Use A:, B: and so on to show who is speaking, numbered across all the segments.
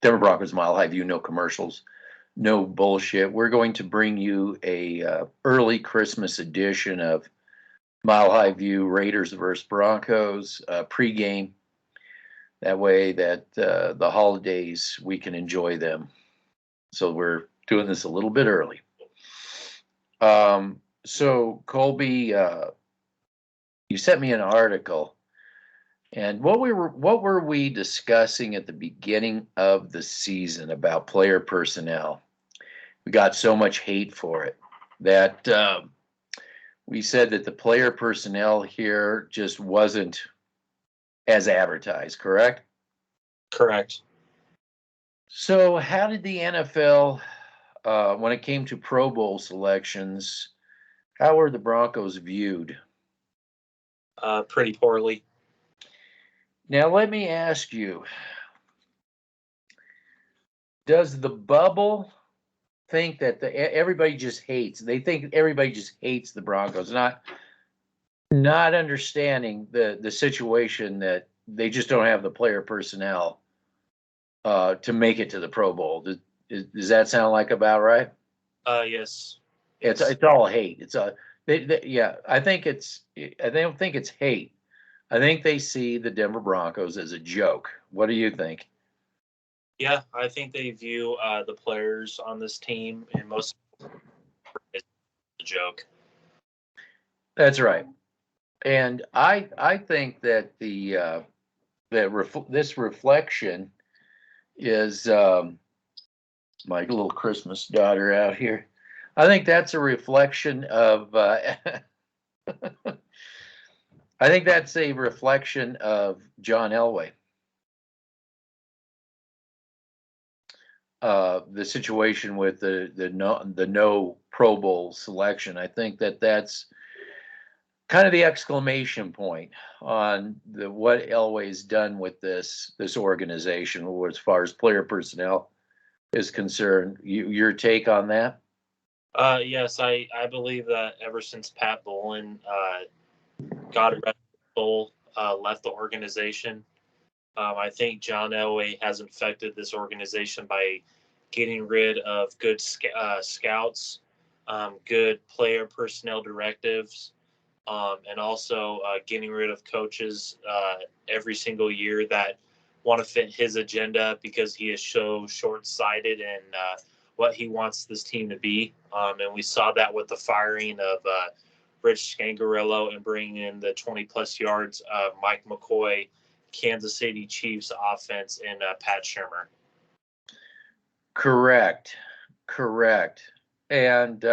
A: Denver Broncos Mile High View, no commercials, no bullshit. We're going to bring you a early Christmas edition of Mile High View, Raiders versus Broncos pregame. That way that the holidays, we can enjoy them. So we're doing this a little bit early. So Kolby, you sent me an article, and what were we discussing at the beginning of the season about player personnel? We got so much hate for it that we said that the player personnel here just wasn't as advertised, correct?
B: Correct.
A: So how did the NFL, when it came to Pro Bowl selections, how were the Broncos viewed?
B: Pretty poorly.
A: Now, let me ask you, does the bubble think that everybody just hates? They think everybody just hates the Broncos, not understanding the situation that they just don't have the player personnel to make it to the Pro Bowl. Does that sound like about right?
B: Yes.
A: It's all hate. It's yeah. I don't think it's hate. I think they see the Denver Broncos as a joke. What do you think?
B: Yeah, I think they view the players on this team and most as a joke.
A: That's right. And I think that this reflection is my little Christmas daughter out here. I think that's a reflection of I think that's a reflection of John Elway. The situation with the no Pro Bowl selection. I think that's kind of the exclamation point on what Elway's done with this organization as far as player personnel is concerned. Your take on that?
B: Yes, I believe that ever since Pat Bowlen, God rest his soul, left the organization, I think John Elway has infected this organization by getting rid of good scouts, good player personnel directives, and also getting rid of coaches every single year that want to fit his agenda because he is so short-sighted in what he wants this team to be. And we saw that with the firing of Rich Scangarello and bringing in the 20-plus yards Mike McCoy, Kansas City Chiefs offense, and Pat Shurmur.
A: Correct. And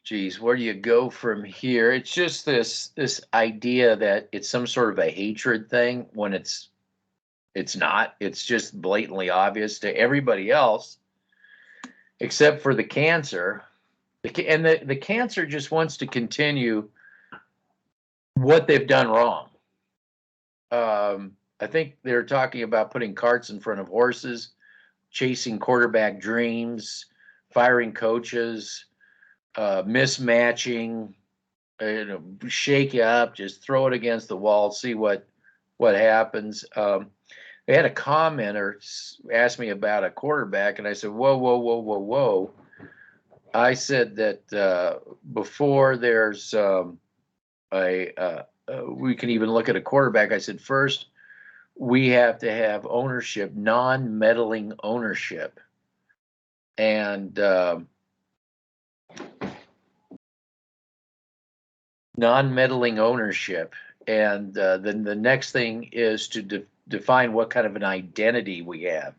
A: geez, where do you go from here? It's just this idea that it's some sort of a hatred thing when it's not. It's just blatantly obvious to everybody else, except for the cancer. And the cancer just wants to continue what they've done wrong. I think they're talking about putting carts in front of horses, chasing quarterback dreams, firing coaches, mismatching, shake you up, just throw it against the wall, see what happens. They had a commenter ask me about a quarterback, and I said, whoa. I said that before there's we can even look at a quarterback. I said, first, we have to have ownership, non-meddling ownership. And non-meddling ownership. And then the next thing is to define what kind of an identity we have.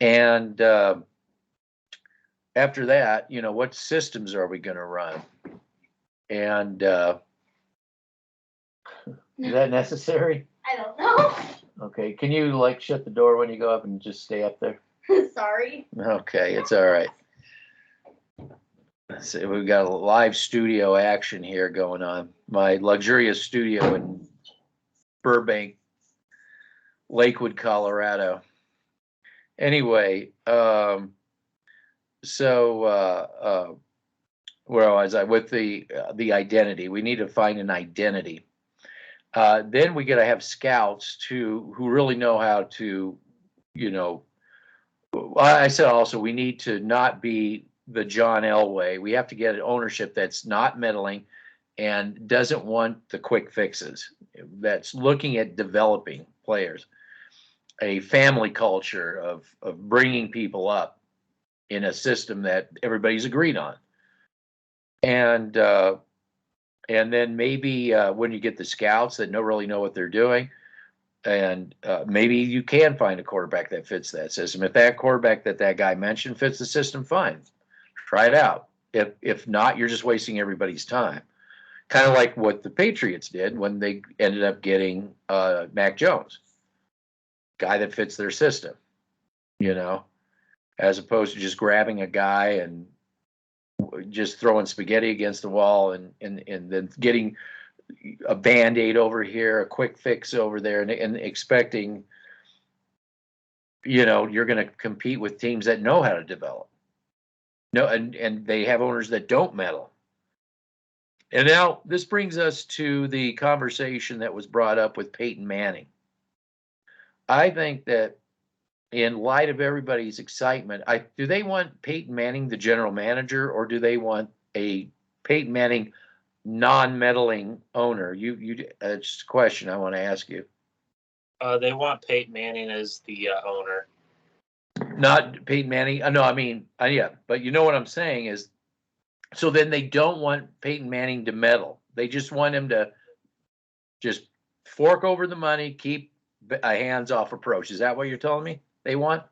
A: And after that, what systems are we going to run? And is that necessary?
C: I don't know.
A: Okay. Can you shut the door when you go up and just stay up there?
C: Sorry.
A: Okay, it's all right. Let's see, we've got a live studio action here going on. My luxurious studio in Burbank, Lakewood, Colorado. Anyway, where was I with the identity? We need to find an identity. Then we got to have scouts who really know how to, you know. I said also we need to not be the John Elway. We have to get an ownership that's not meddling and doesn't want the quick fixes. That's looking at developing players, a family culture of bringing people up in a system that everybody's agreed on, and then maybe when you get the scouts that don't really know what they're doing, and maybe you can find a quarterback that fits that system. If that quarterback that guy mentioned fits the system, fine, try it out. If not, you're just wasting everybody's time. Kind of like what the Patriots did when they ended up getting Mac Jones, guy that fits their system, you know, as opposed to just grabbing a guy and just throwing spaghetti against the wall and then getting a Band-Aid over here, a quick fix over there, and expecting, you're going to compete with teams that know how to develop. No, and they have owners that don't meddle. And now this brings us to the conversation that was brought up with Peyton Manning. I think that in light of everybody's excitement, do they want Peyton Manning the general manager, or do they want a Peyton Manning non-meddling owner? It's a question I want to ask you.
B: They want Peyton Manning as the owner.
A: Not Peyton Manning. No, I mean, yeah, but you know what I'm saying is, so then they don't want Peyton Manning to meddle. They just want him to just fork over the money, keep a hands-off approach. Is that what you're telling me they want?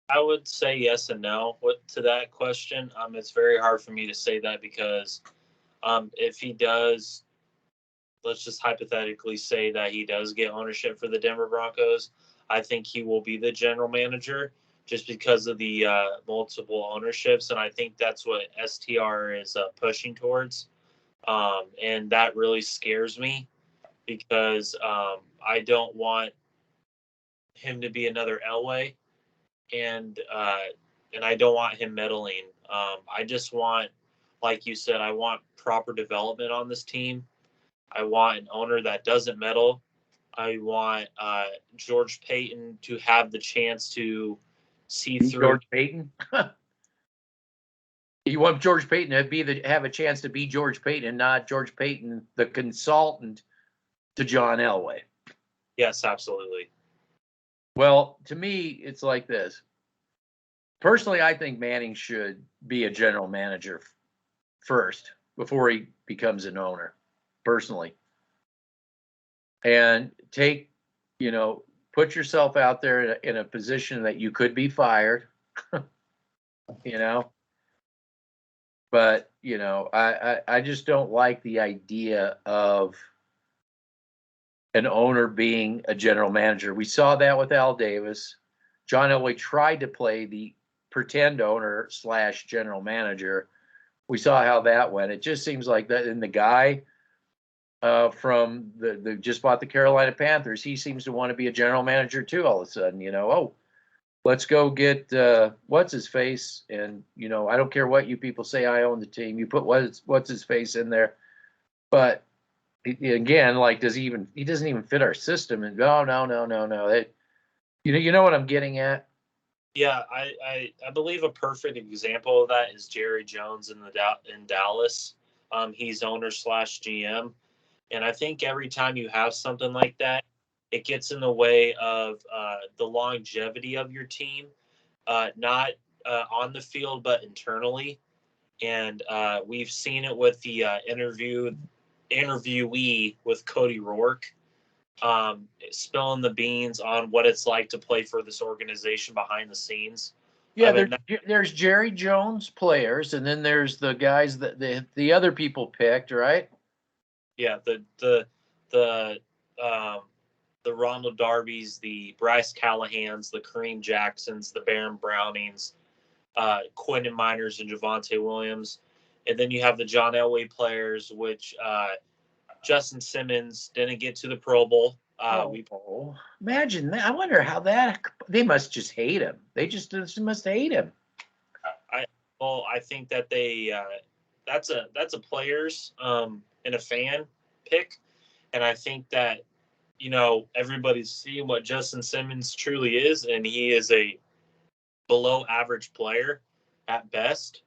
B: I would say yes and no to that question. It's very hard for me to say that because if he does, let's just hypothetically say that he does get ownership for the Denver Broncos, I think he will be the general manager just because of the multiple ownerships. And I think that's what STR is pushing towards. And that really scares me because I don't want him to be another Elway. And I don't want him meddling. I just want, like you said, I want proper development on this team. I want an owner that doesn't meddle. I want George Payton to have the chance to see through.
A: George Payton? You want George Payton to have a chance to be George Payton and not George Payton, the consultant to John Elway.
B: Yes, absolutely.
A: Well, to me, it's like this. Personally, I think Manning should be a general manager first before he becomes an owner, personally. And put yourself out there in a position that you could be fired, But, I just don't like the idea of an owner being a general manager. We saw that with Al Davis. John Elway tried to play the pretend owner / general manager. We saw how that went. It just seems like that. And the guy from the just bought the Carolina Panthers, he seems to want to be a general manager too. All of a sudden, let's go get what's his face, and I don't care what you people say. I own the team. You put what's his face in there, but again, like, he doesn't even fit our system. And no. You know what I'm getting at?
B: Yeah, I believe a perfect example of that is Jerry Jones in Dallas. He's owner / GM, and I think every time you have something like that, it gets in the way of the longevity of your team, not on the field but internally. And we've seen it with the interviewee with Cody Rourke, spilling the beans on what it's like to play for this organization behind the scenes.
A: Yeah, there's Jerry Jones players, and then there's the guys that the other people picked, right?
B: Yeah, the Ronald Darby's, the Bryce Callahans, the Kareem Jacksons, the Baron Brownings, Quentin Miners, and Javonte Williams. And then you have the John Elway players, which Justin Simmons didn't get to the Pro Bowl.
A: Imagine that. I wonder how they must just hate him. They just must hate him.
B: I think that that's a players and a fan pick. And I think that, everybody's seeing what Justin Simmons truly is, and he is a below average player at best.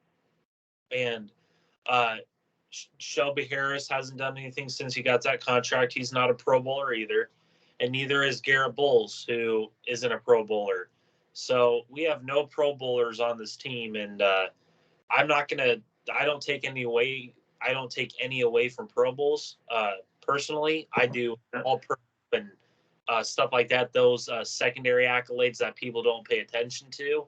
B: And Shelby Harris hasn't done anything since he got that contract. He's not a Pro Bowler either. And neither is Garrett Bowles, who isn't a Pro Bowler. So we have no Pro Bowlers on this team. And I don't take any away. I don't take any away from Pro Bowls. Personally, I do all pro and stuff like that. Those secondary accolades that people don't pay attention to.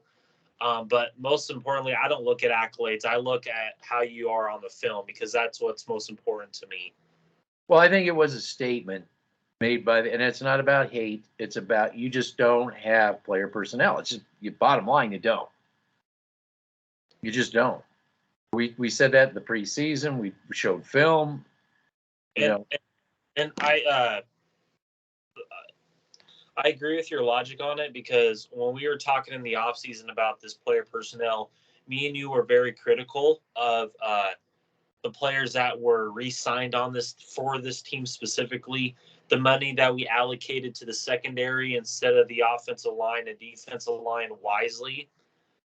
B: But most importantly, I don't look at accolades. I look at how you are on the film, because that's what's most important to me.
A: Well, I think it was a statement made and it's not about hate. It's about you just don't have player personnel. It's just bottom line, you don't. You just don't. We said that in the preseason. We showed film.
B: And I agree with your logic on it, because when we were talking in the offseason about this player personnel, me and you were very critical of the players that were re-signed for this team specifically, the money that we allocated to the secondary instead of the offensive line and defensive line wisely.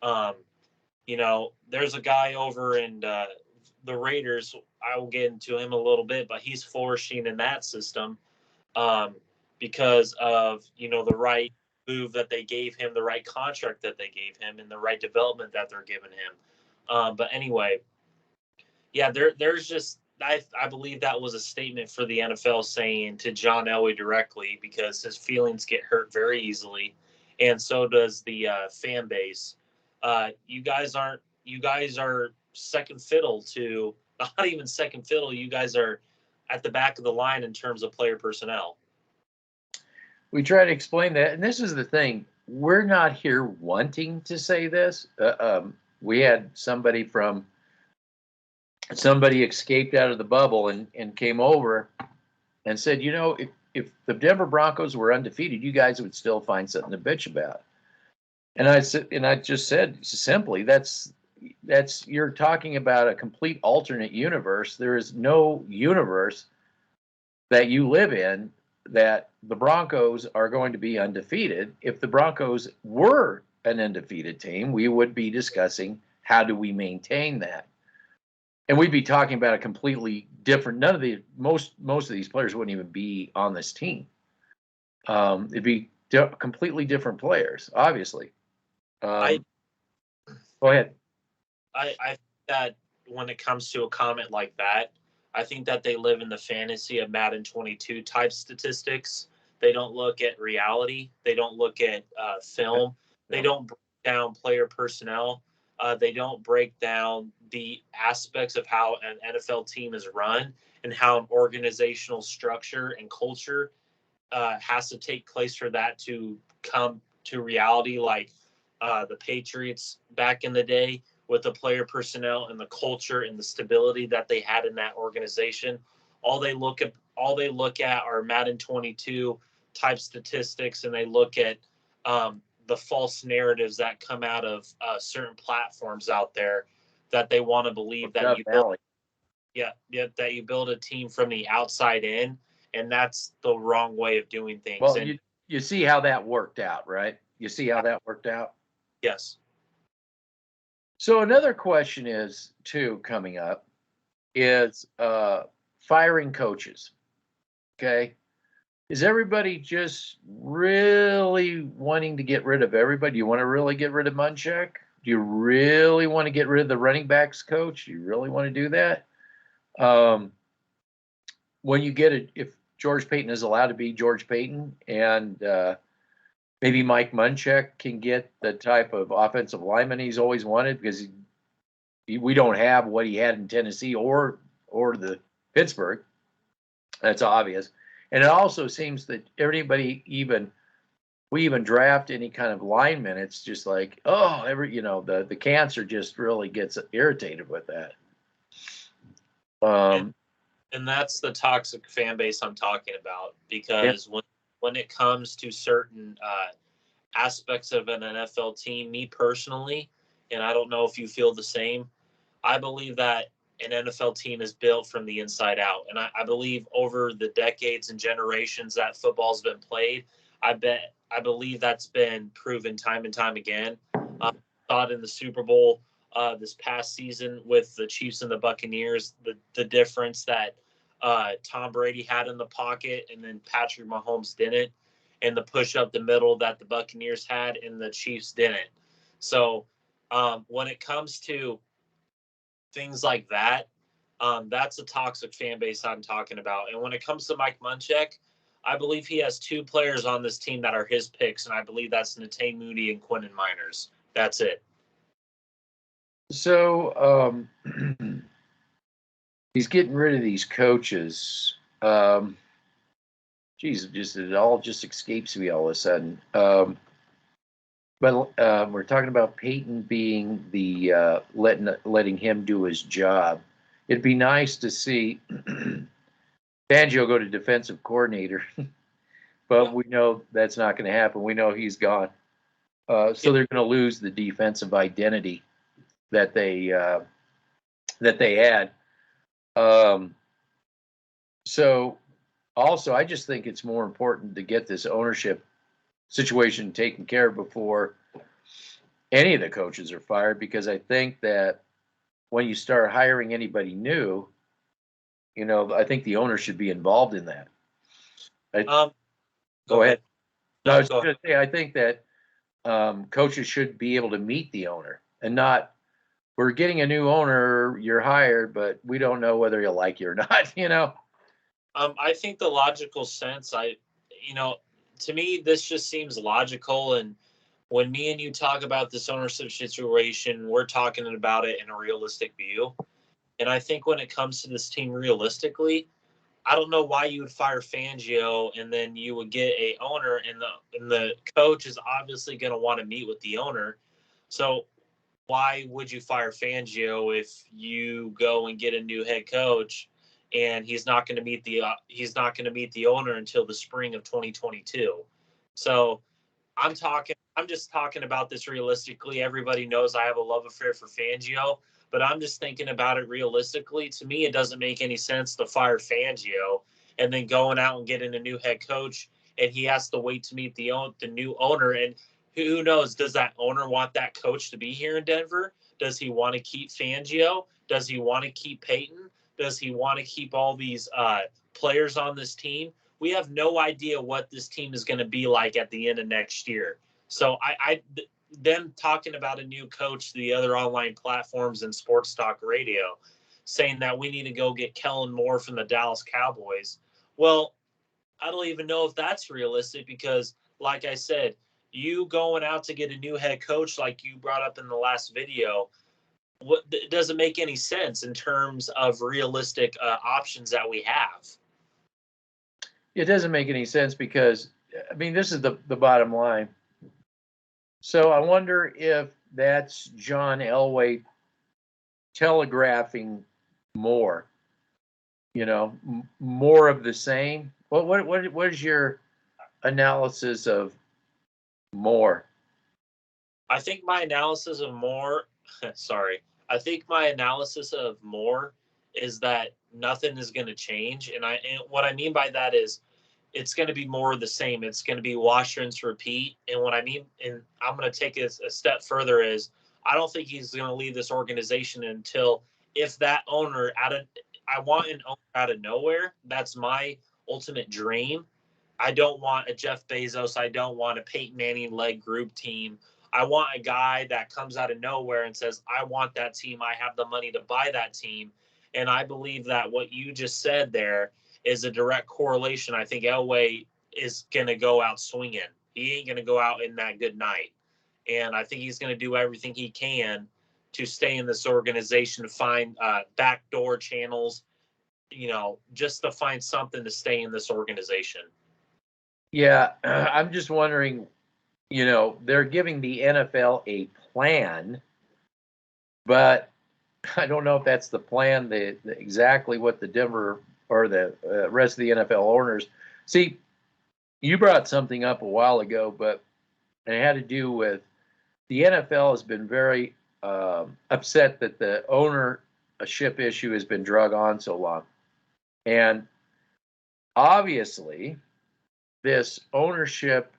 B: There's a guy over in the Raiders. I will get into him a little bit, but he's flourishing in that system. Because of, the right move that they gave him, the right contract that they gave him, and the right development that they're giving him. But anyway, yeah, there's just, I believe that was a statement for the NFL saying to John Elway directly, because his feelings get hurt very easily, and so does the fan base. You guys are second fiddle to, not even second fiddle. You guys are at the back of the line in terms of player personnel.
A: We try to explain that, and this is the thing. We're not here wanting to say this. We had somebody escaped out of the bubble and came over and said, if the Denver Broncos were undefeated, you guys would still find something to bitch about. And I just said simply, that's you're talking about a complete alternate universe. There is no universe that you live in that the Broncos are going to be undefeated. If the Broncos were an undefeated team, we would be discussing how do we maintain that. And we'd be talking about a completely different, most of these players wouldn't even be on this team. It'd be completely different players, obviously. Go ahead.
B: I think that when it comes to a comment like that, I think that they live in the fantasy of Madden 22 type statistics. They don't look at reality. They don't look at film. They don't break down player personnel. They don't break down the aspects of how an NFL team is run and how an organizational structure and culture has to take place for that to come to reality, like the Patriots back in the day, with the player personnel and the culture and the stability that they had in that organization. All they look at are Madden 22 type statistics, and they look at the false narratives that come out of certain platforms out there that they want to believe that you build a team from the outside in, and that's the wrong way of doing things.
A: Well, you see how that worked out, right? You see how that worked out?
B: Yes.
A: So another question is, too, coming up, is firing coaches. Okay? Is everybody just really wanting to get rid of everybody? Do you want to really get rid of Munchak? Do you really want to get rid of the running backs coach? Do you really want to do that? When you get it, if George Payton is allowed to be George Payton, and maybe Mike Munchak can get the type of offensive lineman he's always wanted, because we don't have what he had in Tennessee or the Pittsburgh. That's obvious. And it also seems that we even draft any kind of lineman, it's just like, the cancer just really gets irritated with that.
B: And that's the toxic fan base I'm talking about, because when it comes to certain aspects of an NFL team, me personally, and I don't know if you feel the same, I believe that an NFL team is built from the inside out. And I believe over the decades and generations that football's been played, I believe that's been proven time and time again. Saw it in the Super Bowl this past season with the Chiefs and the Buccaneers, the difference that Tom Brady had in the pocket and then Patrick Mahomes didn't, and the push up the middle that the Buccaneers had and the Chiefs didn't. So when it comes to things like that, that's a toxic fan base I'm talking about. And when it comes to Mike Munchak, I believe he has two players on this team that are his picks, and I believe that's Netane Mooney and Quentin Miners. That's it.
A: So he's getting rid of these coaches. It all just escapes me all of a sudden. But we're talking about Peyton being the letting him do his job. It'd be nice to see Fangio go to defensive coordinator, but we know that's not going to happen. We know he's gone. So they're going to lose the defensive identity that they had. So also, I just think it's more important to get this ownership situation taken care of before any of the coaches are fired, because I think that when you start hiring anybody new, I think the owner should be involved in that. Go ahead. No, I was going to say, I think that coaches should be able to meet the owner and not, we're getting a new owner, you're hired, but we don't know whether he'll like you or not,
B: I think the logical sense, to me, this just seems logical. And when me and you talk about this ownership situation, we're talking about it in a realistic view. And I think when it comes to this team realistically, I don't know why you would fire Fangio and then you would get a owner, and the coach is obviously going to want to meet with the owner. So why would you fire Fangio if you go and get a new head coach and he's not going to meet the owner until the spring of 2022? So I'm just talking about this realistically. Everybody knows I have a love affair for Fangio, but I'm just thinking about it realistically. To me, it doesn't make any sense to fire Fangio and then going out and getting a new head coach, and he has to wait to meet the new owner. And who knows, does that owner want that coach to be here in Denver? Does he want to keep Fangio? Does he want to keep Peyton? Does he want to keep all these players on this team? We have no idea what this team is going to be like at the end of next year. So them talking about a new coach, the other online platforms and sports talk radio, saying that we need to go get Kellen Moore from the Dallas Cowboys. Well, I don't even know if that's realistic, because, like I said, you going out to get a new head coach, like you brought up in the last video, it doesn't make any sense in terms of realistic options that we have.
A: It doesn't make any sense because, this is the bottom line. So I wonder if that's John Elway telegraphing more, more of the same. What is your analysis of more?
B: I think my analysis of more, I think my analysis of more is that nothing is going to change. And what I mean by that is it's going to be more of the same. It's going to be wash, rinse, repeat. And what I mean, and I'm going to take it a step further, is I don't think he's going to leave this organization until, if that owner I want an owner out of nowhere. That's my ultimate dream. I don't want a Jeff Bezos. I don't want a Peyton Manning-led group team. I want a guy that comes out of nowhere and says, I want that team. I have the money to buy that team. And I believe that what you just said there is a direct correlation. I think Elway is going to go out swinging. He ain't going to go out in that good night. And I think he's going to do everything he can to stay in this organization, to find backdoor channels, just to find something to stay in this organization.
A: Yeah, I'm just wondering, they're giving the NFL a plan, but I don't know if that's the plan, exactly what the Denver or the rest of the NFL owners. See, you brought something up a while ago, but it had to do with the NFL has been very upset that the owner ownership issue has been drug on so long. And obviously, this ownership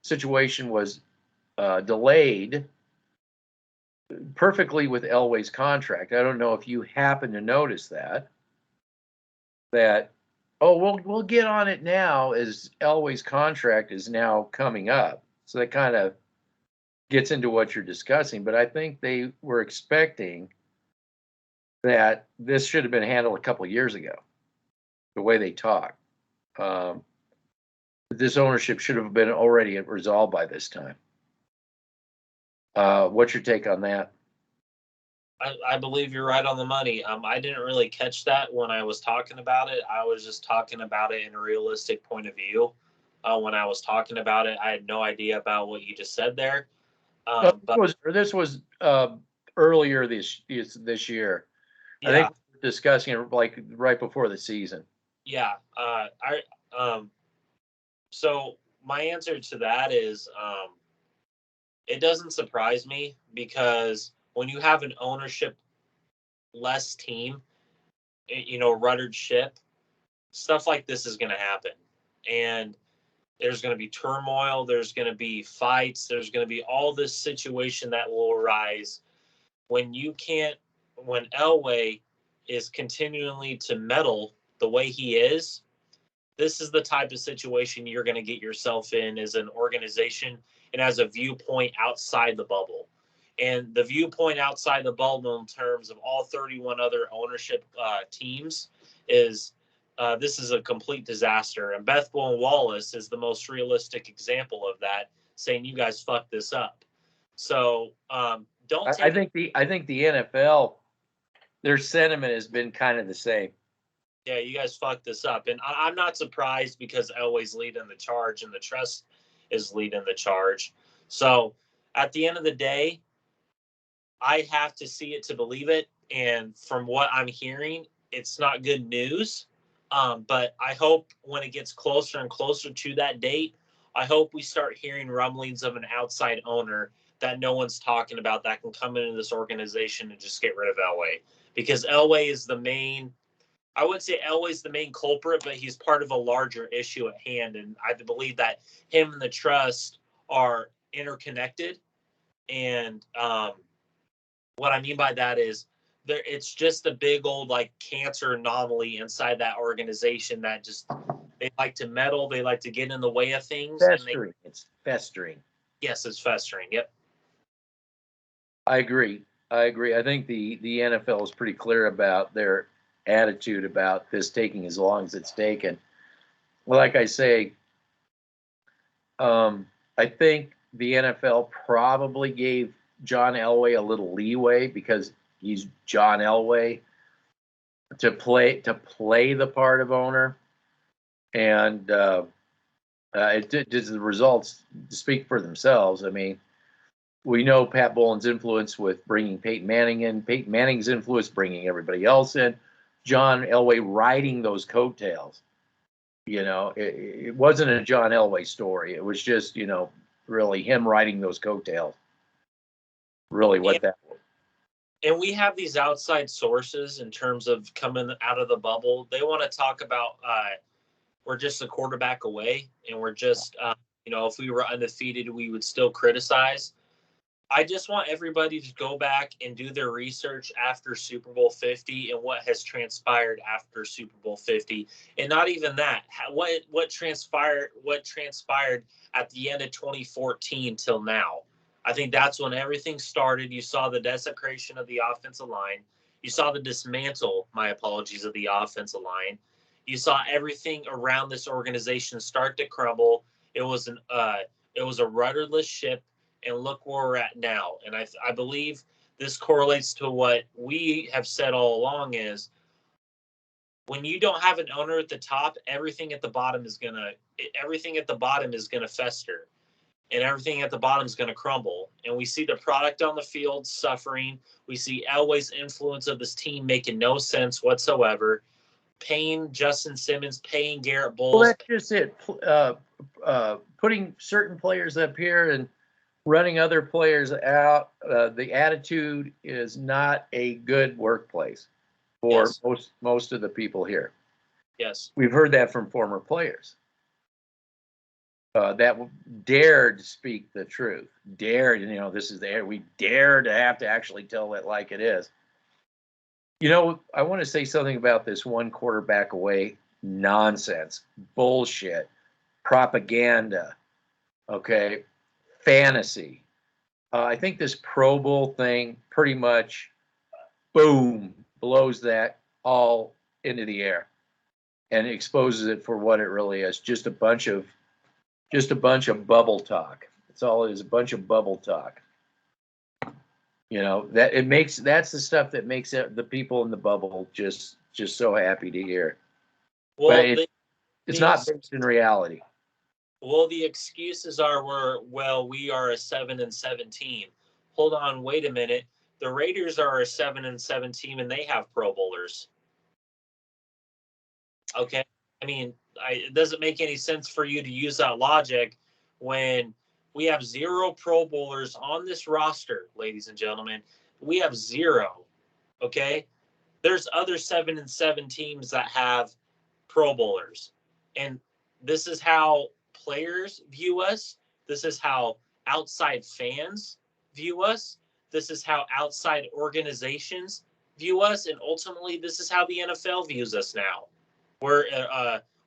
A: situation was delayed perfectly with Elway's contract. I don't know if you happen to notice that. We'll get on it now as Elway's contract is now coming up. So that kind of gets into what you're discussing. But I think they were expecting that this should have been handled a couple of years ago, the way they talk. This ownership should have been already resolved by this time. What's your take on that?
B: I believe you're right on the money. I didn't really catch that when I was talking about it. I was just talking about it in a realistic point of view. When I was talking about it, I had no idea about what you just said there.
A: This was earlier this year. Yeah. I think we were discussing it like right before the season.
B: Yeah. So my answer to that is it doesn't surprise me, because when you have an ownership-less team, ruddered ship, stuff like this is going to happen. And there's going to be turmoil. There's going to be fights. There's going to be all this situation that will arise when Elway is continually to meddle the way he is. This is the type of situation you're going to get yourself in as an organization and as a viewpoint outside the bubble. And the viewpoint outside the bubble in terms of all 31 other ownership teams is this is a complete disaster. And Beth Bowen Wallace is the most realistic example of that, saying you guys fucked this up. So don't take
A: I think the NFL, their sentiment has been kind of the same.
B: Yeah, you guys fucked this up. And I'm not surprised, because Elway's leading the charge and the trust is leading the charge. So at the end of the day, I have to see it to believe it. And from what I'm hearing, it's not good news. But I hope when it gets closer and closer to that date, I hope we start hearing rumblings of an outside owner that no one's talking about that can come into this organization and just get rid of Elway. Because Elway is I wouldn't say Elway's the main culprit, but he's part of a larger issue at hand. And I believe that him and the trust are interconnected. And what I mean by that is it's just a big old cancer anomaly inside that organization that just, they like to meddle. They like to get in the way of things.
A: Festering. It's festering.
B: Yes, it's festering. Yep.
A: I agree. I think the NFL is pretty clear about their attitude about this taking as long as it's taken. Like I say, I think the NFL probably gave John Elway a little leeway because he's John Elway to play the part of owner, and the results speak for themselves. I mean, we know Pat Bowlen's influence with bringing Peyton Manning in, Peyton Manning's influence bringing everybody else in, John Elway riding those coattails. It wasn't a John Elway story. It was just, really him riding those coattails. Really what that was.
B: And we have these outside sources in terms of coming out of the bubble. They want to talk about we're just a quarterback away, and we're just, if we were undefeated, we would still criticize. I just want everybody to go back and do their research after Super Bowl 50 and what has transpired after Super Bowl 50. And not even that, what transpired at the end of 2014 till now. I think that's when everything started. You saw the desecration of the offensive line. You saw the dismantle, my apologies, of the offensive line. You saw everything around this organization start to crumble. It was a rudderless ship. And look where we're at now. And I believe this correlates to what we have said all along is when you don't have an owner at the top, everything at the bottom is gonna fester, and everything at the bottom is gonna crumble. And we see the product on the field suffering. We see Elway's influence of this team making no sense whatsoever. Paying Justin Simmons, paying Garrett Bowles.
A: Well, that's just it. Putting certain players up here and running other players out. The attitude is not a good workplace for
B: Yes.
A: most of the people here.
B: Yes.
A: We've heard that from former players that dared to speak the truth. Dared, this is the we dare to have to actually tell it like it is. I want to say something about this one quarterback away nonsense, bullshit, propaganda, okay, fantasy. I think this Pro Bowl thing pretty much, boom, blows that all into the air and exposes it for what it really is, just a bunch of bubble talk. That's all it is, a bunch of bubble talk. That's the stuff that makes the people in the bubble just so happy to hear. But
B: Well,
A: it's
B: the
A: not based in reality.
B: well, the excuses we are a 7-7 team. Hold on, wait a minute. The Raiders are a 7-7 team, and they have Pro Bowlers. Okay, I mean, it doesn't make any sense for you to use that logic when we have 0 Pro Bowlers on this roster, ladies and gentlemen. We have 0. Okay, there's other 7-7 teams that have Pro Bowlers, and this is how players view us. This is how outside fans view us. This is how outside organizations view us, and ultimately, this is how the NFL views us now.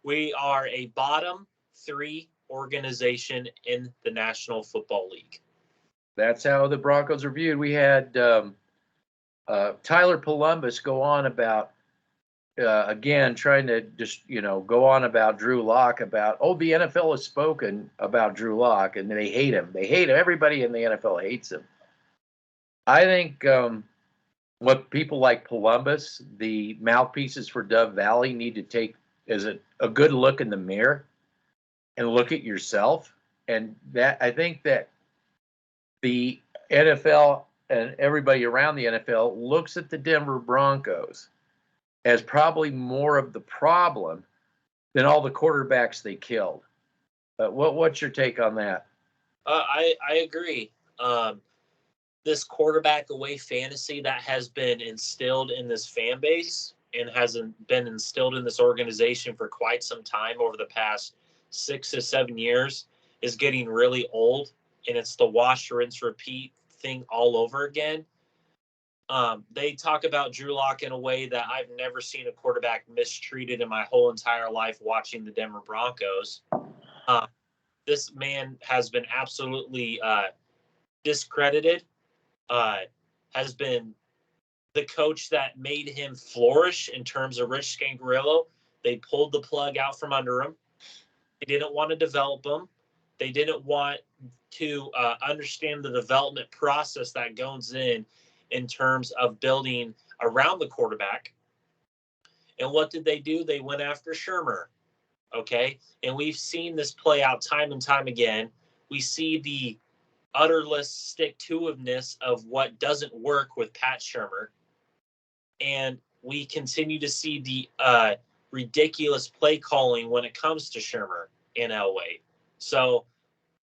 B: We are a bottom 3 organization in the National Football League.
A: That's how the Broncos are viewed. We had Tyler Columbus go on about again trying to just go on about Drew Lock about the NFL has spoken about Drew Lock and they hate him. They hate him. Everybody in the NFL hates him. I think what people like Columbus, the mouthpieces for Dove Valley, need to take is a good look in the mirror and look at yourself. And that I think that the NFL and everybody around the NFL looks at the Denver Broncos as probably more of the problem than all the quarterbacks they killed. What's your take on that?
B: I agree. This quarterback away fantasy that has been instilled in this fan base and hasn't been instilled in this organization for quite some time over the past 6 to 7 years is getting really old, and it's the wash, rinse, repeat thing all over again. They talk about Drew Lock in a way that I've never seen a quarterback mistreated in my whole entire life watching the Denver Broncos. This man has been absolutely discredited, has been the coach that made him flourish in terms of Rich Scangarello. They pulled the plug out from under him. They didn't want to develop him. They didn't want to understand the development process that goes in terms of building around the quarterback. And what did they do? They went after Shurmur. Okay. And we've seen this play out time and time again. We see the utterless stick-to-itiveness of what doesn't work with Pat Shurmur. And we continue to see the ridiculous play calling when it comes to Shurmur and Elway. So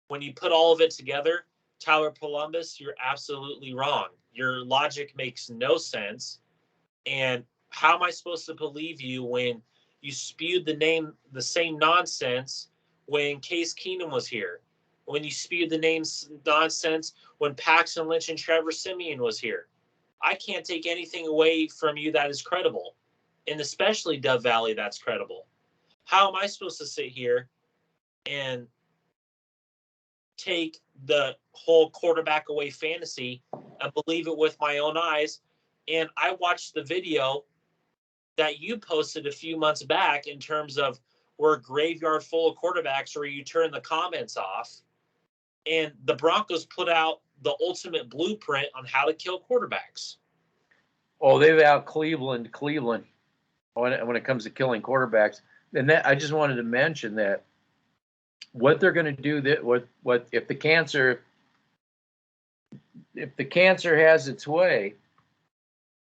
B: when you put all of it together, Tyler Columbus, you're absolutely wrong. Your logic makes no sense. And how am I supposed to believe you when you spewed the same nonsense when Case Keenum was here? When you spewed the name's nonsense when Paxton Lynch and Trevor Siemian was here? I can't take anything away from you that is credible, and especially Dove Valley that's credible. How am I supposed to sit here and take the whole quarterback away fantasy and believe it with my own eyes? And I watched the video that you posted a few months back in terms of we're a graveyard full of quarterbacks where you turn the comments off. And the Broncos put out the ultimate blueprint on how to kill quarterbacks.
A: Oh, they've out Cleveland when it comes to killing quarterbacks. And that I just wanted to mention that what they're going to do, that what if the cancer has its way,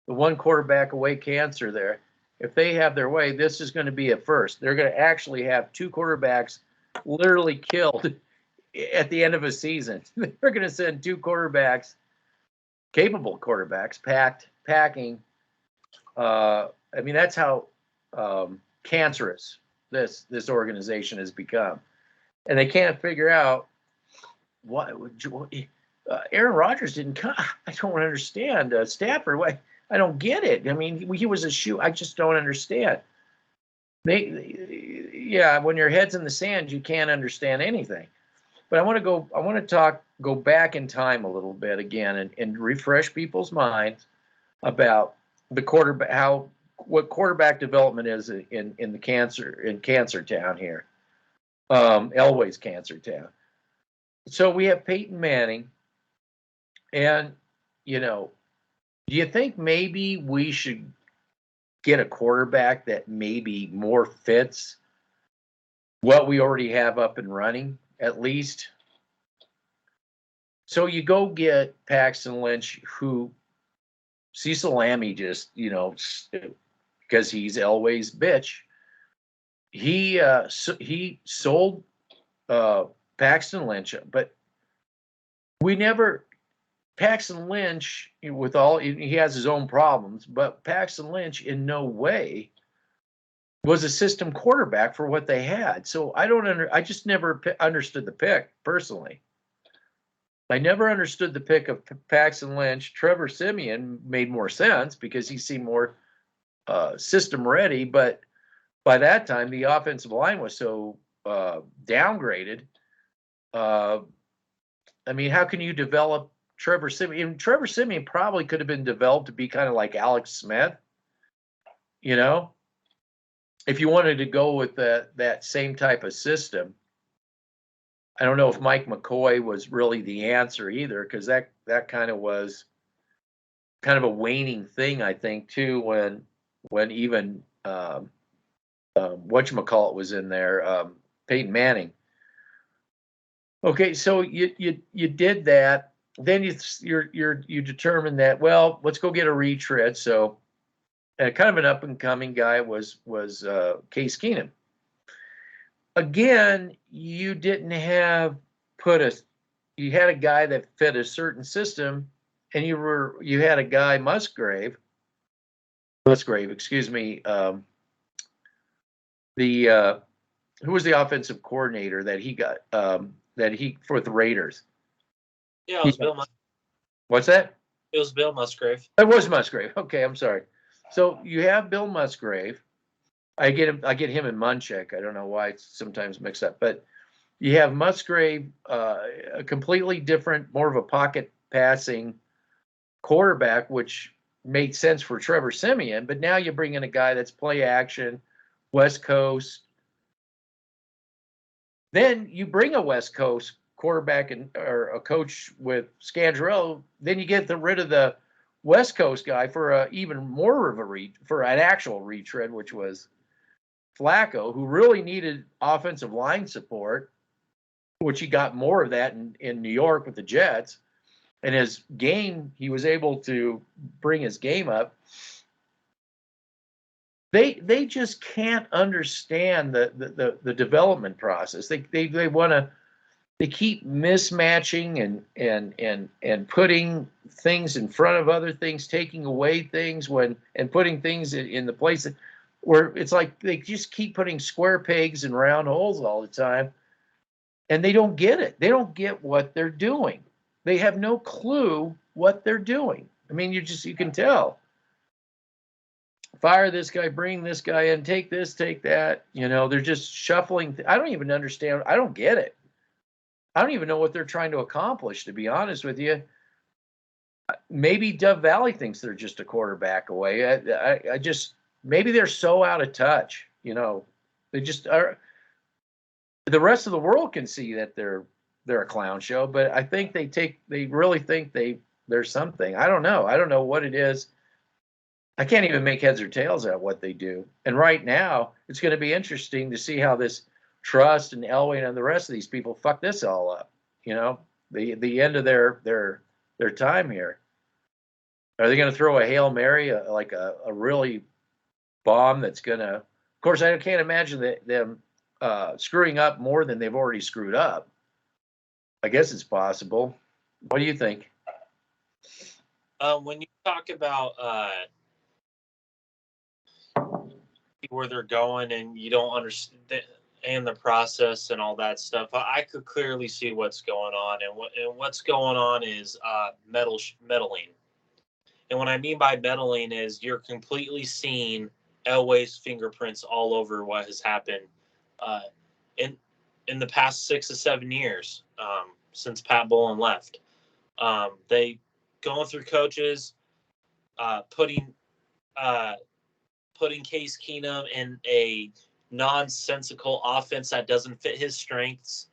A: the one quarterback away cancer there, if they have their way, this is going to be a first. They're going to actually have 2 quarterbacks literally killed at the end of a season. They're going to send two quarterbacks, capable quarterbacks, packing. I mean, that's how cancerous this organization has become, and they can't figure out what. Aaron Rodgers didn't come. I don't understand. Stafford, why? I don't get it. I mean, he was a shoe. I just don't understand. Yeah, when your head's in the sand, you can't understand anything. But I want to go back in time a little bit again and refresh people's minds about the quarterback, what quarterback development is in Cancer Town here, Elway's Cancer Town. So we have Peyton Manning, and do you think maybe we should get a quarterback that maybe more fits what we already have up and running, at least? So you go get Paxton Lynch, who Cecil Lammey just, because he's Elway's bitch, he sold Paxton Lynch, but Paxton Lynch, he has his own problems, but Paxton Lynch in no way was a system quarterback for what they had. So I just never understood the pick personally. I never understood the pick of Paxton Lynch. Trevor Siemian made more sense because he seemed more system ready, but by that time the offensive line was so downgraded. I mean, how can you develop Trevor Siemian? Trevor Siemian probably could have been developed to be kind of like Alex Smith, if you wanted to go with that same type of system. I don't know if Mike McCoy was really the answer either, because that kind of was kind of a waning thing, I think, too, when even whatchamacallit was in there, Peyton Manning. Okay, so you did that. Then you determined that, well, let's go get a retread. So kind of an up and coming guy was Case Keenum. Again, you didn't have you had a guy that fit a certain system, and you had a guy Musgrave, excuse me, who was the offensive coordinator that he got for the Raiders?
B: Yeah, it was Bill Musgrave.
A: What's that?
B: It was Bill Musgrave.
A: It was Musgrave. Okay, I'm sorry. So you have Bill Musgrave. I get him in Munchak. I don't know why it's sometimes mixed up, but you have Musgrave, a completely different, more of a pocket passing quarterback, which made sense for Trevor Siemian. But now you bring in a guy that's play action, West Coast. Then you bring a West Coast quarterback or a coach with Scandrell. Then you get rid of the West Coast guy for even more of for an actual retread, which was Flacco, who really needed offensive line support, which he got more of that in New York with the Jets. And his game, he was able to bring his game up. They just can't understand the development process. They keep mismatching and putting things in front of other things, taking away things and putting things in the place where it's like they just keep putting square pegs in round holes all the time, and they don't get it. They don't get what they're doing. They have no clue what they're doing. I mean, you can tell. Fire this guy, bring this guy in, take this, take that. They're just shuffling. I don't even understand. I don't get it. I don't even know what they're trying to accomplish, to be honest with you. Maybe Dove Valley thinks they're just a quarterback away. I just, maybe they're so out of touch. They just are. The rest of the world can see that they're a clown show, but I think they really think they're something. I don't know. I don't know what it is. I can't even make heads or tails out of what they do. And right now, it's going to be interesting to see how this Trust and Elway and the rest of these people fuck this all up. The end of their time here. Are they going to throw a Hail Mary, like a really bomb that's going to? Of course, I can't imagine them screwing up more than they've already screwed up. I guess it's possible. What do you think?
B: When you talk about where they're going and you don't understand the process and all that stuff, I could clearly see what's going on, and what's going on is meddling. And what I mean by meddling is you're completely seeing Elway's fingerprints all over what has happened uh, in in the past 6 to 7 years since Pat Bowlen left. They going through coaches, putting uh, putting Case Keenum in a nonsensical offense that doesn't fit his strengths.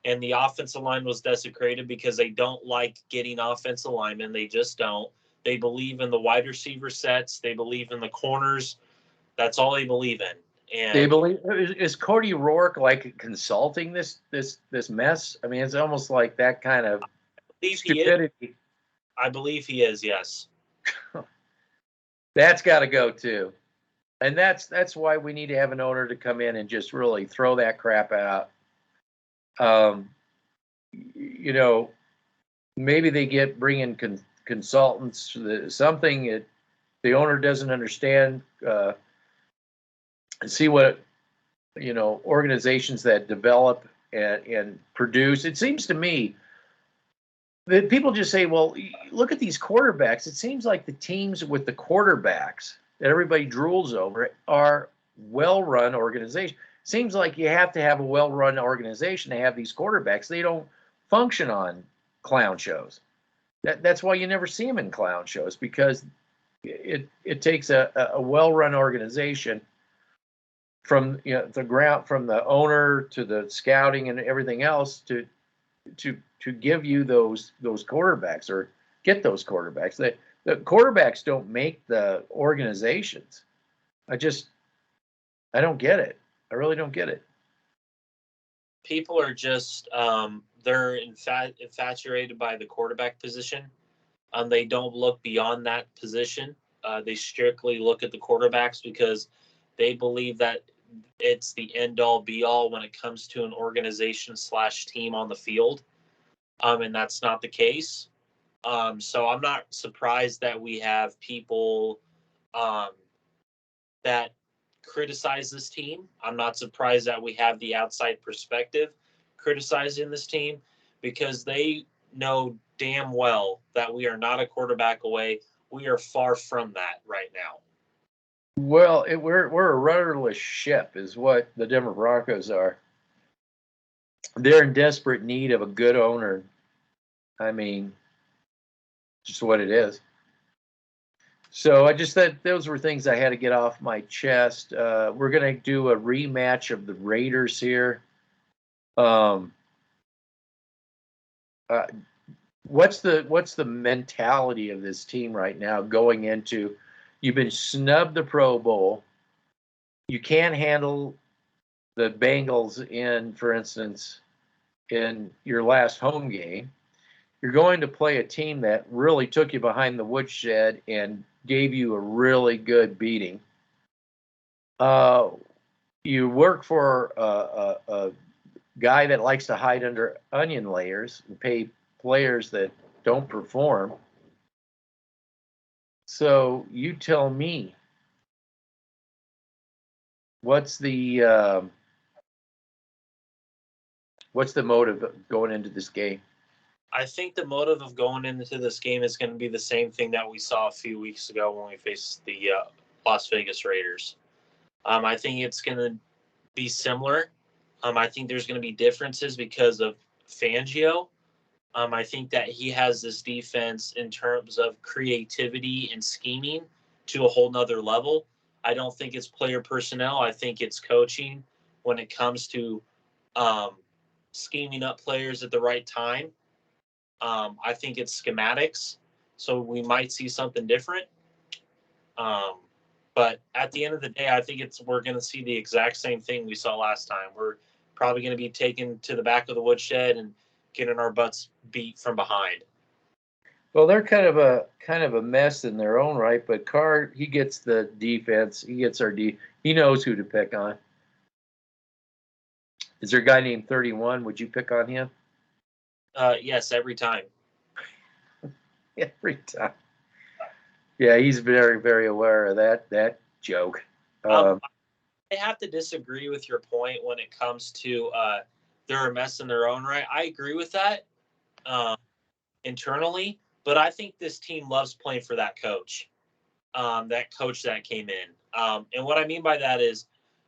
B: And the offensive line was desecrated because they don't like getting offensive linemen. They just don't. They believe in the wide receiver sets. They believe in the corners. That's all they believe in.
A: They
B: And
A: believe is Cody Rourke like consulting this mess? I mean, it's almost like that kind of stupidity.
B: I believe he is. Yes.
A: That's got to go too. And that's why we need to have an owner to come in and just really throw that crap out. You know, maybe they bring in consultants, something that the owner doesn't understand. See what organizations that develop and produce. It seems to me that people just say, "Well, look at these quarterbacks." It seems like the teams with the quarterbacks that everybody drools over are well-run organizations. Seems like you have to have a well-run organization to have these quarterbacks. They don't function on clown shows. That's why you never see them in clown shows, because it takes a well-run organization from the ground, from the owner to the scouting and everything else to give you those quarterbacks, or get those quarterbacks. The quarterbacks don't make the organizations. I don't get it. I really don't get it.
B: People are just they're infatuated by the quarterback position. They don't look beyond that position. They strictly look at the quarterbacks because they believe that it's the end all be all when it comes to an organization / team on the field. And that's not the case. So I'm not surprised that we have people that criticize this team. I'm not surprised that we have the outside perspective criticizing this team, because they know damn well that we are not a quarterback away. We are far from that right now.
A: Well, we're a rudderless ship, is what the Denver Broncos are. They're in desperate need of a good owner. I mean, just what it is. So I just thought those were things I had to get off my chest. We're going to do a rematch of the Raiders here. What's the mentality of this team right now going into? You've been snubbed the Pro Bowl. You can't handle the Bengals for instance, in your last home game. You're going to play a team that really took you behind the woodshed and gave you a really good beating. You work for a guy that likes to hide under onion layers and pay players that don't perform. So you tell me, what's the motive of going into this game?
B: I think the motive of going into this game is going to be the same thing that we saw a few weeks ago when we faced the Las Vegas Raiders. I think it's going to be similar. I think there's going to be differences because of Fangio. I think that he has this defense in terms of creativity and scheming to a whole nother level. I don't think it's player personnel. I think it's coaching when it comes to scheming up players at the right time. I think it's schematics, so we might see something different. But at the end of the day, I think we're going to see the exact same thing we saw last time. We're probably going to be taken to the back of the woodshed and getting our butts beat from behind.
A: Well, they're kind of a mess in their own right, but Carr, he gets the defense. He gets he knows who to pick on. Is there a guy named 31? Would you pick on him?
B: Yes, every time.
A: Every time. Yeah, he's very, very aware of that joke.
B: I have to disagree with your point when it comes to they're a mess in their own right. I agree with that um, internally, but I think this team loves playing for that coach that came in. And what I mean by that is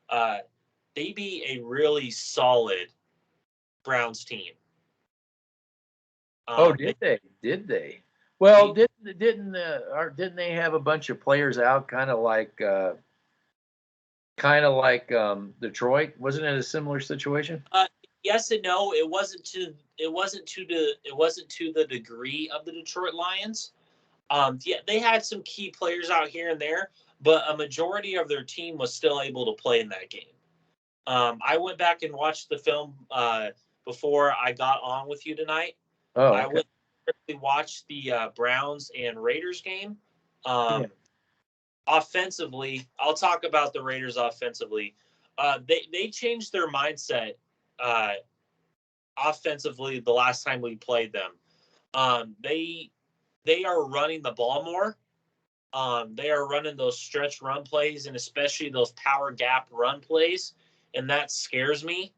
B: they be a really solid Browns team.
A: Oh,
B: They,
A: did they? Did they?
B: they
A: Well, didn't they have a bunch of players out, kind of like Detroit? Wasn't it a similar situation?
B: yes and no. It wasn't to the degree of the Detroit Lions. Yeah, they had some key players out here and there, but a majority of their team was still able to play in that game. I went back and watched the film before I got on with you tonight.
A: Oh,
B: I
A: okay.
B: went and watched the Browns and Raiders game.
A: Yeah.
B: Offensively, I'll talk about the Raiders offensively. They changed their mindset uh, offensively the last time we played them. They are running the ball more. They are running those stretch run plays and especially those power gap run plays, and that scares me.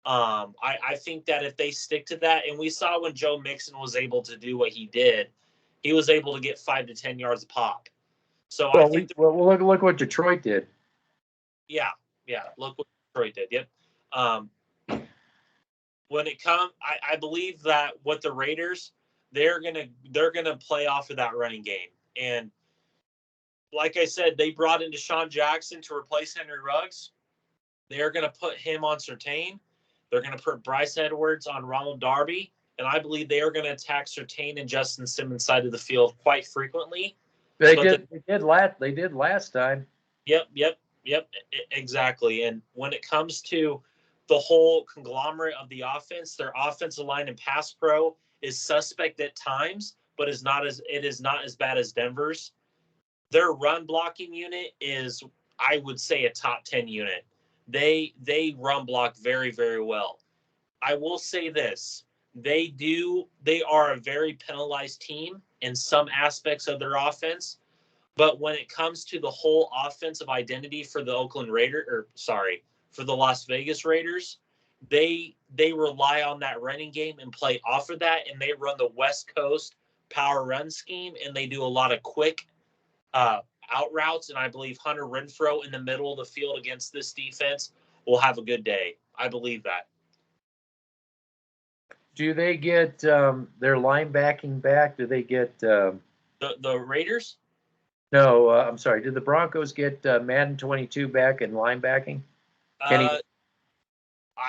B: I think that if they stick to that, and we saw when Joe Mixon was able to do what he was able to get 5 to 10 yards a pop. So I
A: Well,
B: think,
A: look what Detroit did.
B: yeah, yeah. Look what Detroit did. Yep. Um, when it comes, I believe that what the Raiders they're gonna play off of that running game, and like I said, they brought in Deshaun Jackson to replace Henry Ruggs. They're going to put him on Surtain. They're going to put Bryce Edwards on Ronald Darby. And I believe they are going to attack Surtain and Justin Simmons side of the field quite frequently.
A: They
B: But
A: did. They did last time.
B: yep, exactly. And when it comes to the whole conglomerate of the offense, their offensive line and pass pro is suspect at times, but it is not as bad as Denver's. Their run blocking unit is, I would say, a top 10 unit. They run block very, very well. I will say this. They are a very penalized team in some aspects of their offense, but when it comes to the whole offensive identity for the for the Las Vegas Raiders, they rely on that running game and play off of that, and they run the West Coast power run scheme, and they do a lot of quick uh, out routes, and I believe Hunter Renfrow in the middle of the field against this defense will have a good day. I believe that.
A: Do they get their linebacking back? Do they get
B: The Raiders,
A: no? I'm sorry. Did the Broncos get Madden 22 back in linebacking? Kenny.
B: uh,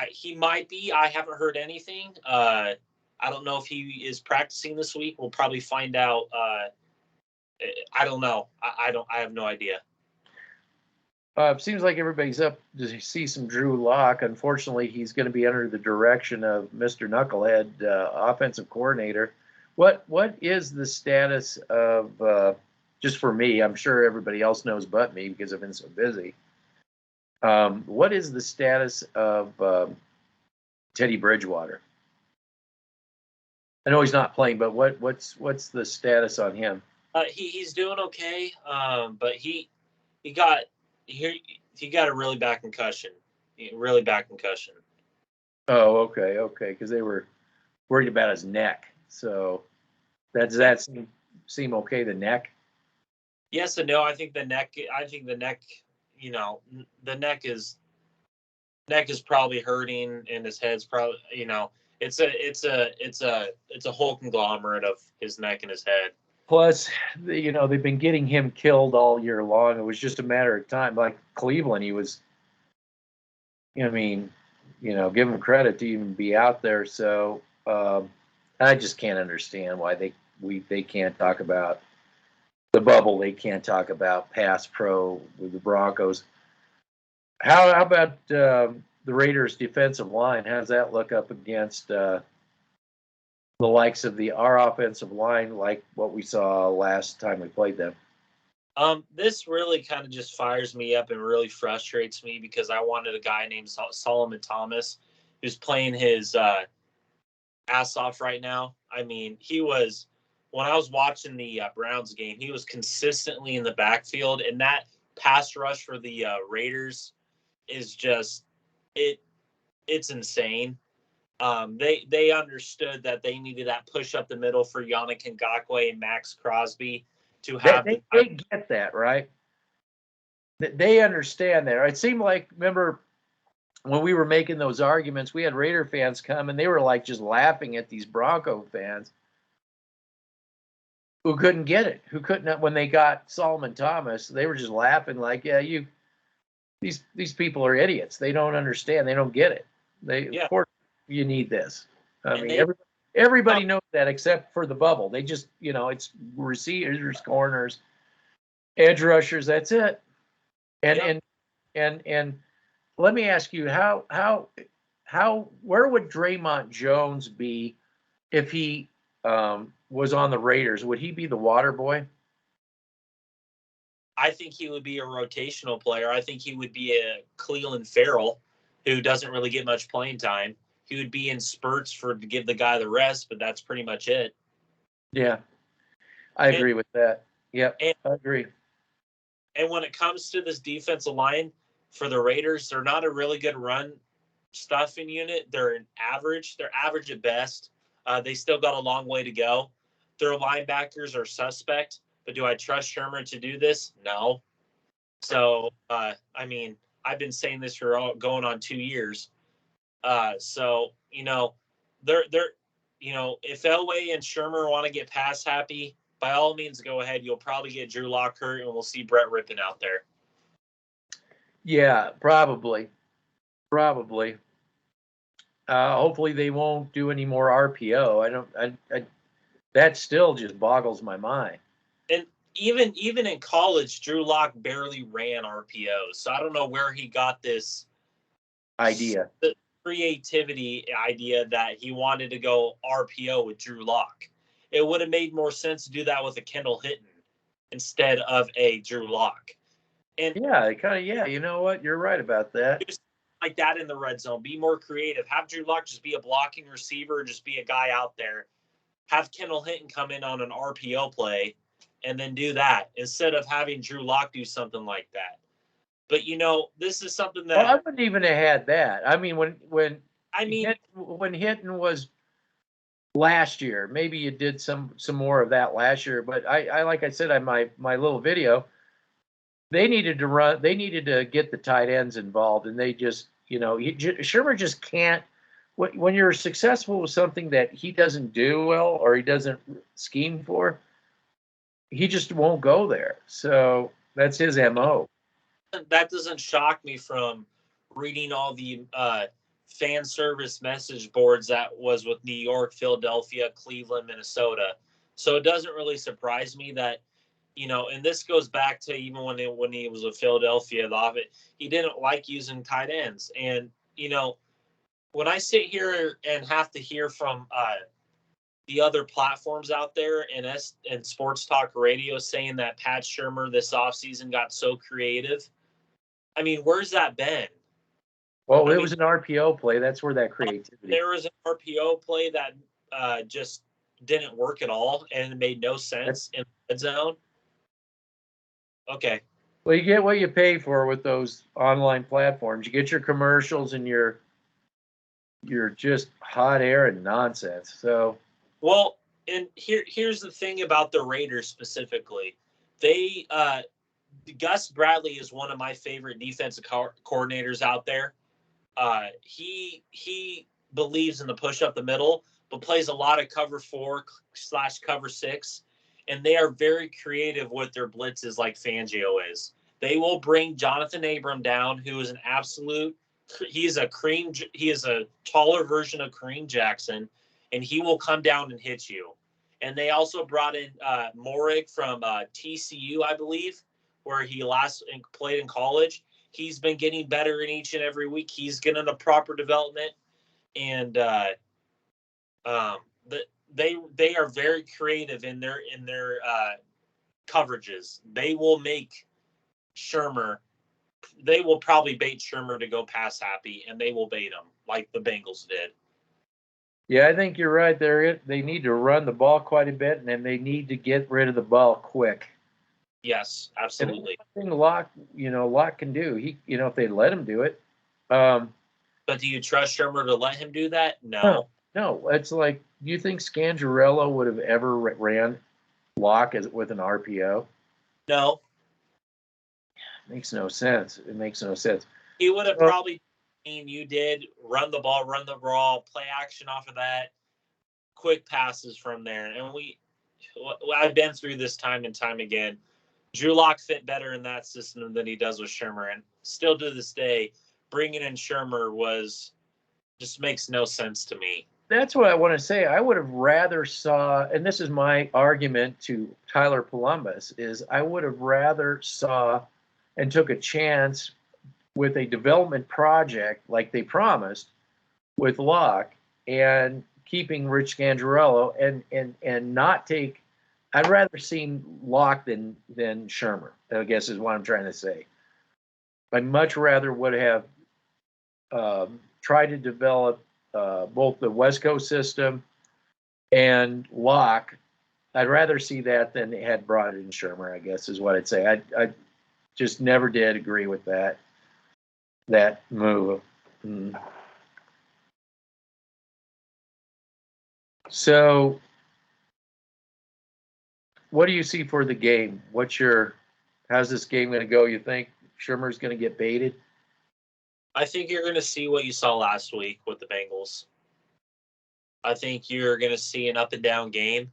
B: he might be. I haven't heard anything. I don't know if he is practicing this week. We'll probably find out. I don't know. I don't. I have no idea.
A: Seems like everybody's up to see some Drew Lock. Unfortunately, he's going to be under the direction of Mr. Knucklehead, offensive coordinator. What is the status of just for me? I'm sure everybody else knows but me because I've been so busy. What is the status of Teddy Bridgewater? I know he's not playing, but what's the status on him?
B: He's doing okay. But he got he got a really bad concussion. Really bad concussion.
A: Oh, okay, because they were worried about his neck. So does that seem okay? The neck.
B: Yes and no. I think the neck. I think the neck. The neck is probably hurting, and his head's probably. It's a whole conglomerate of his neck and his head.
A: Plus, they've been getting him killed all year long. It was just a matter of time. Like Cleveland, he was. I mean, give him credit to even be out there. So I just can't understand why they can't talk about the bubble. They can't talk about pass pro with the Broncos. How about the Raiders' defensive line? How does that look up against the likes of our offensive line, like what we saw last time we played them?
B: This really kind of just fires me up and really frustrates me because I wanted a guy named Solomon Thomas who's playing ass off right now. I mean, when I was watching the Browns game, he was consistently in the backfield, and that pass rush for the Raiders is just it. It's insane. They understood that they needed that push up the middle for Yannick Ngakoue and Max Crosby to
A: They,
B: have the.
A: they, they get that, right? They understand that. It seemed like, remember when we were making those arguments, we had Raider fans come and they were like just laughing at these Bronco fans who couldn't get it, who couldn't, when they got Solomon Thomas, they were just laughing like, yeah, these people are idiots. They don't understand. They don't get it. Of course, you need this. I mean, everybody knows that except for the bubble. They just, it's receivers, corners, edge rushers. That's it. And let me ask you, where would Draymond Jones be if he was on the Raiders? Would he be the water boy?
B: I think he would be a rotational player. I think he would be a Cleveland Farrell who doesn't really get much playing time. He would be in spurts to give the guy the rest, but that's pretty much it.
A: Yeah, I agree with that. Yep, I agree.
B: And when it comes to this defensive line for the Raiders, they're not a really good run stuffing unit. They're average. They're average at best. They still got a long way to go. Their linebackers are suspect, but do I trust Sherman to do this? No. So, I mean, I've been saying this for going on 2 years. So, they're if Elway and Shermer want to get pass happy, by all means, go ahead. You'll probably get Drew Lock hurt, and we'll see Brett Rippon out there.
A: Yeah, probably. Hopefully they won't do any more RPO. That still just boggles my mind.
B: And even in college, Drew Lock barely ran RPOs. So I don't know where he got this
A: idea,
B: the creativity idea that he wanted to go RPO with Drew Lock. It would have made more sense to do that with a Kendall Hinton instead of a Drew Lock. And
A: you know what? You're right about that.
B: Like that in the red zone. Be more creative. Have Drew Lock just be a blocking receiver, just be a guy out there. Have Kendall Hinton come in on an RPO play and then do that instead of having Drew Lock do something like that. But this is something that
A: I wouldn't even have had that. I mean, when Hinton was last year, maybe you did some more of that last year. But I like I said on my little video, they needed to get the tight ends involved, and they just Shermer just can't. When you're successful with something that he doesn't do well or he doesn't scheme for, he just won't go there. So that's his MO.
B: That doesn't shock me from reading all the fan service message boards that was with New York, Philadelphia, Cleveland, Minnesota. So it doesn't really surprise me that, and this goes back to even when he was with Philadelphia, he didn't like using tight ends. And, when I sit here and have to hear from the other platforms out there and sports talk radio saying that Pat Shurmur this offseason got so creative, I mean, where's that been?
A: Well, it was an RPO play. That's where that creativity.
B: There was an RPO play that just didn't work at all, and it made no sense in the red zone. Okay.
A: Well, you get what you pay for with those online platforms. You get your commercials and your just hot air and nonsense. So,
B: well, and here's the thing about the Raiders specifically. They Gus Bradley is one of my favorite defensive coordinators out there. He believes in the push up the middle, but plays a lot of cover 4/cover 6, and they are very creative with their blitzes like Fangio is. They will bring Jonathan Abram down, who is an absolute. He is a taller version of Kareem Jackson, and he will come down and hit you. And they also brought in Morig from TCU, I believe, where he last played in college. He's been getting better in each and every week. He's getting a proper development, and they are very creative in their coverages. They will make Shurmur. They will probably bait Shurmur to go pass happy, and they will bait him like the Bengals did.
A: Yeah, I think you're right. They need to run the ball quite a bit, and then they need to get rid of the ball quick.
B: Yes,
A: And that's
B: absolutely.
A: one thing Locke can do. If they let him do it. Um,
B: But do you trust Shermer to let him do that?
A: no,
B: No.
A: no. It's like, do you think Scangarello would have ever ran Locke with an RPO?
B: No.
A: Makes no sense. It makes no sense.
B: He would have
A: So,
B: probably you did run the ball, play action off of that, quick passes from there. And I've been through this time and time again. Drew Lock fit better in that system than he does with Shermer. And still to this day, bringing in Shermer just makes no sense to me.
A: that's what I want to say. I would have rather saw, and this is my argument to Tyler Columbus, is I would have rather saw and took a chance with a development project like they promised with Locke and keeping Rich Scangarello and not take. I'd rather seen Locke than Shermer, I guess is what I'm trying to say. I much rather would have tried to develop both the West Coast system and Locke. I'd rather see that than they had brought in Shermer, I guess is what I'd say. I just never did agree with that move. Mm. So, what do you see for the game? How's this game going to go? You think Shermer's going to get baited?
B: I think you're going to see what you saw last week with the Bengals. I think you're going to see an up and down game,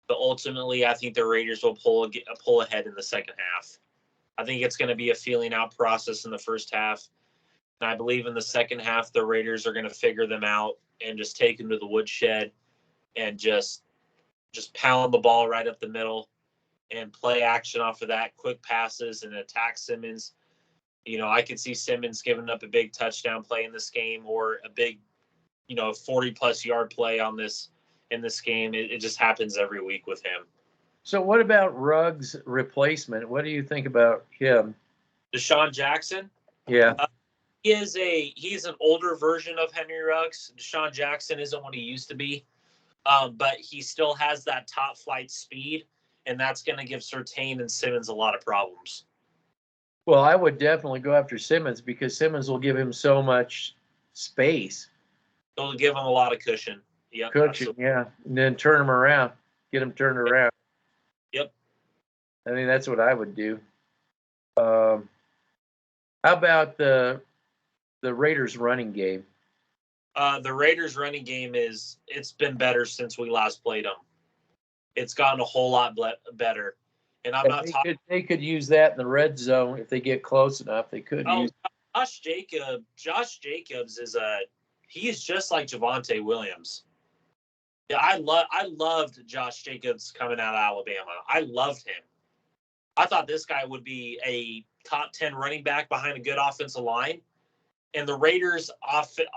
B: but ultimately, I think the Raiders will pull ahead in the second half. I think it's going to be a feeling out process in the first half, and I believe in the second half, the Raiders are going to figure them out and just take them to the woodshed and just pound the ball right up the middle and play action off of that, quick passes and attack Simmons. I could see Simmons giving up a big touchdown play in this game or a big 40-plus yard play in this game. It just happens every week with him.
A: So, what about Ruggs' replacement? What do you think about him?
B: Deshaun Jackson.
A: Yeah.
B: He's an older version of Henry Ruggs. Deshaun Jackson isn't what he used to be, but he still has that top flight speed, and that's going to give Surtain and Simmons a lot of problems.
A: Well, I would definitely go after Simmons because Simmons will give him so much space.
B: It'll give him a lot of cushion. Yep,
A: Cushion,
B: absolutely.
A: yeah. And then turn him around, get him turned around.
B: Yep.
A: I mean, that's what I would do. How about the Raiders running game?
B: The Raiders running game it's been better since we last played them. It's gotten a whole lot better. And I'm not talking.
A: They could use that in the red zone if they get close enough. They could use.
B: Josh Jacobs he's just like Javonte Williams. Yeah, I loved Josh Jacobs coming out of Alabama. I loved him. I thought this guy would be a top 10 running back behind a good offensive line. And the Raiders'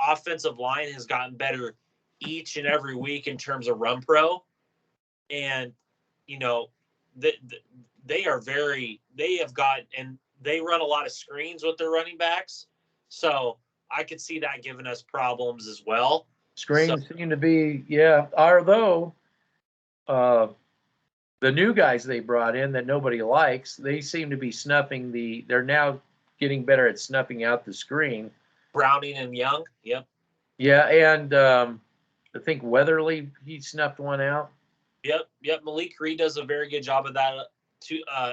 B: offensive line has gotten better each and every week in terms of run pro. And, they run a lot of screens with their running backs. So I could see that giving us problems as well.
A: Screens seem to be, yeah. Although the new guys they brought in that nobody likes, they seem to be they're now getting better at snuffing out the screen.
B: Browning and Young, yep.
A: Yeah, and I think Weatherly, he snuffed one out.
B: Yep. Malik Reed does a very good job of that.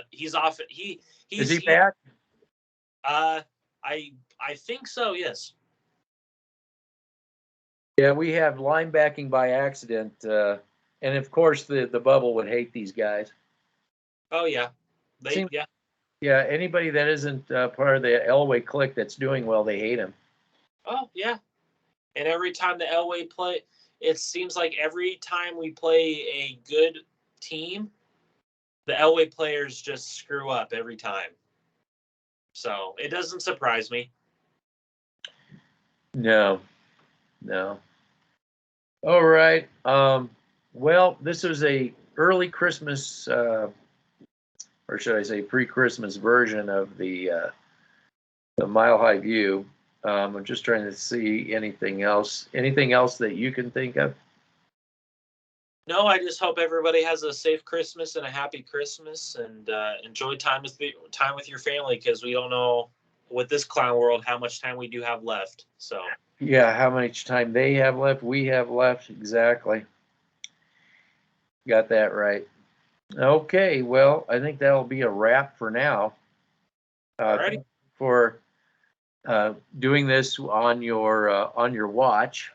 B: He's off.
A: Is he back?
B: I think so. Yes.
A: Yeah, we have linebacking by accident, and of course the bubble would hate these guys.
B: Oh yeah,
A: Yeah, anybody that isn't part of the Elway clique that's doing well, they hate him.
B: Oh yeah, and every time the Elway play, it seems like every time we play a good team, the Elway players just screw up every time. So it doesn't surprise me.
A: No. All right. Well, this was a early Christmas, or should I say, pre-Christmas version of the Mile High View. I'm just trying to see anything else. Anything else that you can think of?
B: No, I just hope everybody has a safe Christmas and a happy Christmas, and enjoy time with your family, because we don't know with this clown world how much time we do have left. So
A: Yeah, how much time they have left, we have left. Exactly. Got that right. Okay, well, I think that'll be a wrap for now.
B: alrighty.
A: For doing this on your watch.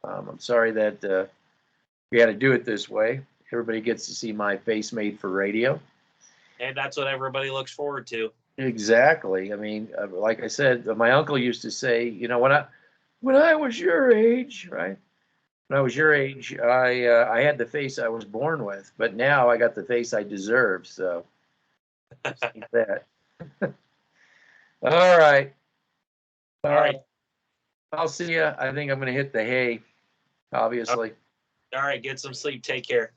A: I'm sorry that we had to do it this way. Everybody gets to see my face made for radio.
B: And that's what everybody looks forward to.
A: Exactly. I mean, like I said, my uncle used to say, you know, when I was your age, right? When I was your age, I had the face I was born with, but now I got the face I deserve. So keep that. All right.
B: All right.
A: I'll see you. I think I'm going to hit the hay, obviously.
B: All right. Get some sleep. Take care.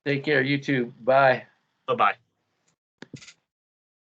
A: Take care. You too. Bye.
B: Bye-bye.